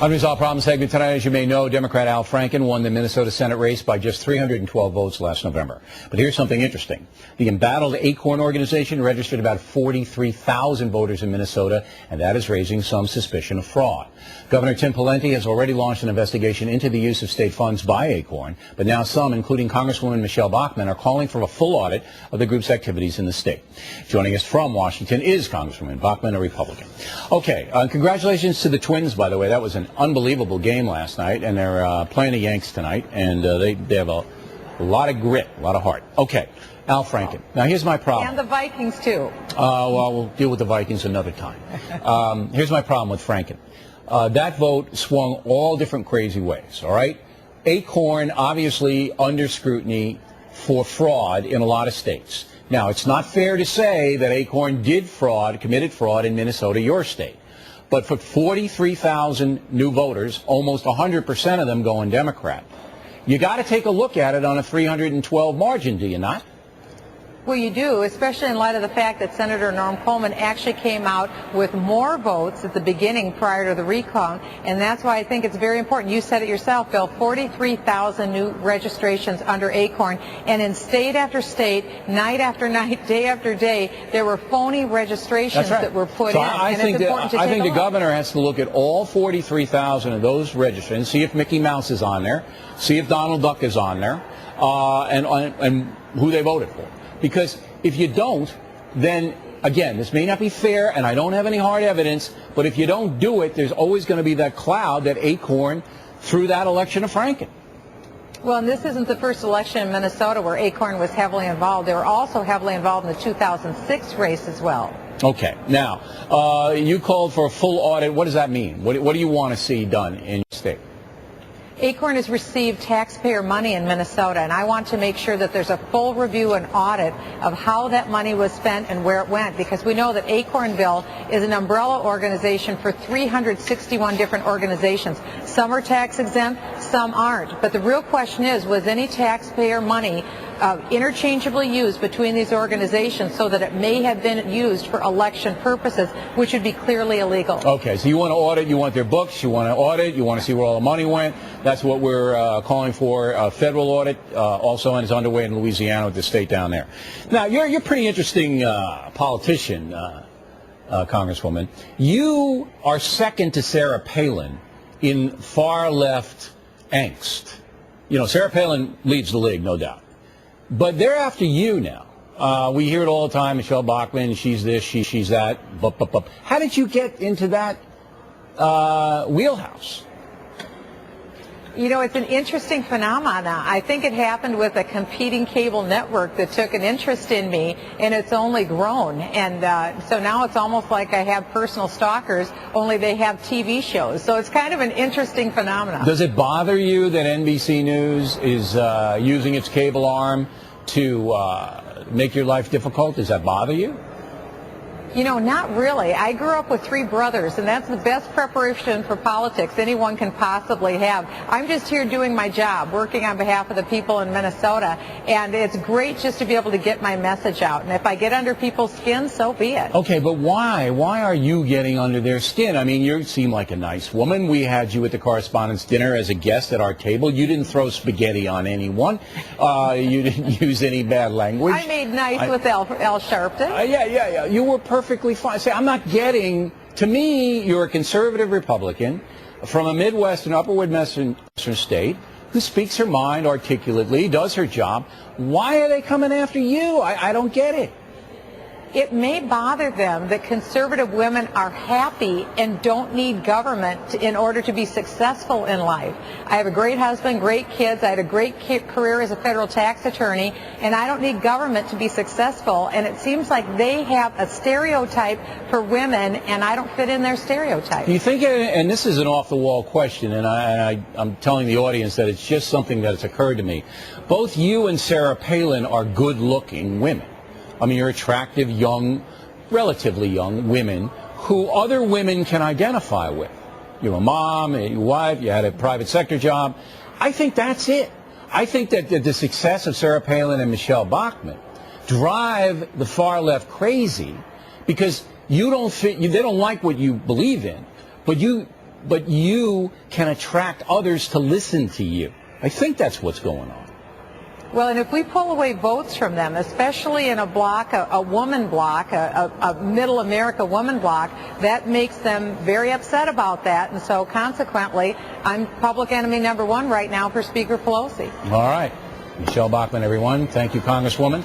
Unresolved Problem segment tonight. As you may know, Democrat Al Franken won the Minnesota Senate race by just 312 votes last November. But here's something interesting. The embattled ACORN organization registered about 43,000 voters in Minnesota, and that is raising some suspicion of fraud. Governor Pawlenty has already launched an investigation into the use of state funds by ACORN, but now some, including Congresswoman Michele Bachmann, are calling for a full audit of the group's activities in the state. Joining us from Washington is Congresswoman Bachmann, a Republican. Okay, congratulations to the Twins, by the way. That was an unbelievable game last night, and they're playing the Yanks tonight, and they have a lot of grit, a lot of heart. Okay, Al Franken. Now, here's my problem. And the Vikings, too. Well, we'll deal with the Vikings another time. Here's my problem with Franken. That vote swung all different crazy ways, all right? ACORN obviously under scrutiny for fraud in a lot of states. Now, it's not fair to say that ACORN committed fraud in Minnesota, your state. But for 43,000 new voters, almost 100% of them going Democrat, you got to take a look at it on a 312 margin, do you not? Well, you do, especially in light of the fact that Senator Norm Coleman actually came out with more votes at the beginning prior to the recount, and that's why I think it's very important. You said it yourself, Bill, 43,000 new registrations under ACORN, and in state after state, night after night, day after day, there were phony registrations that were put in. I think the governor has to look at all 43,000 of those registrants, see if Mickey Mouse is on there, see if Donald Duck is on there, and who they voted for. Because if you don't, then, again, this may not be fair, and I don't have any hard evidence, but if you don't do it, there's always going to be that cloud that ACORN threw that election of Franken. Well, and this isn't the first election in Minnesota where ACORN was heavily involved. They were also heavily involved in the 2006 race as well. Okay. Now, you called for a full audit. What does that mean? What do you want to see done in your state? ACORN has received taxpayer money in Minnesota, and I want to make sure that there's a full review and audit of how that money was spent and where it went, because we know that ACORN, Bill, is an umbrella organization for 361 different organizations. Some are tax exempt, some aren't. But the real question is, was any taxpayer money interchangeably used between these organizations so that it may have been used for election purposes, which would be clearly illegal? Okay, so you want to audit, you want their books, you want to audit, you want to see where all the money went. That's what we're calling for. A federal audit also is underway in Louisiana with the state down there. Now, you're a pretty interesting politician, Congresswoman. You are second to Sarah Palin in far-left angst. You know, Sarah Palin leads the league, no doubt. But they're after you now. We hear it all the time, Michele Bachmann, she's this, she's that. How did you get into that wheelhouse? You know, it's an interesting phenomenon. I think it happened with a competing cable network that took an interest in me, and it's only grown. And so now it's almost like I have personal stalkers, only they have TV shows. So it's kind of an interesting phenomenon. Does it bother you that NBC News is using its cable arm to make your life difficult? Does that bother you? You know, not really. I grew up with 3 brothers, and that's the best preparation for politics anyone can possibly have. I'm just here doing my job, working on behalf of the people in Minnesota, and it's great just to be able to get my message out. And if I get under people's skin, so be it. Okay, but why? Why are you getting under their skin? I mean, you seem like a nice woman. We had you at the Correspondents' Dinner as a guest at our table. You didn't throw spaghetti on anyone. You didn't use any bad language. I made nice with Al Sharpton. Yeah. You were perfectly fine. Say, I'm not getting, to me, you're a conservative Republican from a Midwestern, upper Midwestern state who speaks her mind articulately, does her job. Why are they coming after you? I don't get it. It may bother them that conservative women are happy and don't need government in order to be successful in life. I have a great husband, great kids. I had a great career as a federal tax attorney, and I don't need government to be successful. And it seems like they have a stereotype for women, and I don't fit in their stereotype. Do you think, and this is an off-the-wall question, and I'm telling the audience that it's just something that has occurred to me. Both you and Sarah Palin are good-looking women. I mean, you're attractive, young, relatively young women who other women can identify with. You're a mom, your wife, you had a private sector job. I think that's it. I think that the success of Sarah Palin and Michele Bachmann drive the far left crazy because you don't fit, they don't like what you believe in, but you but you can attract others to listen to you. I think that's what's going on. Well, and if we pull away votes from them, especially in a block, a woman block, a middle America woman block, that makes them very upset about that. And so consequently, I'm public enemy number one right now for Speaker Pelosi. All right. Michele Bachmann, everyone. Thank you, Congresswoman.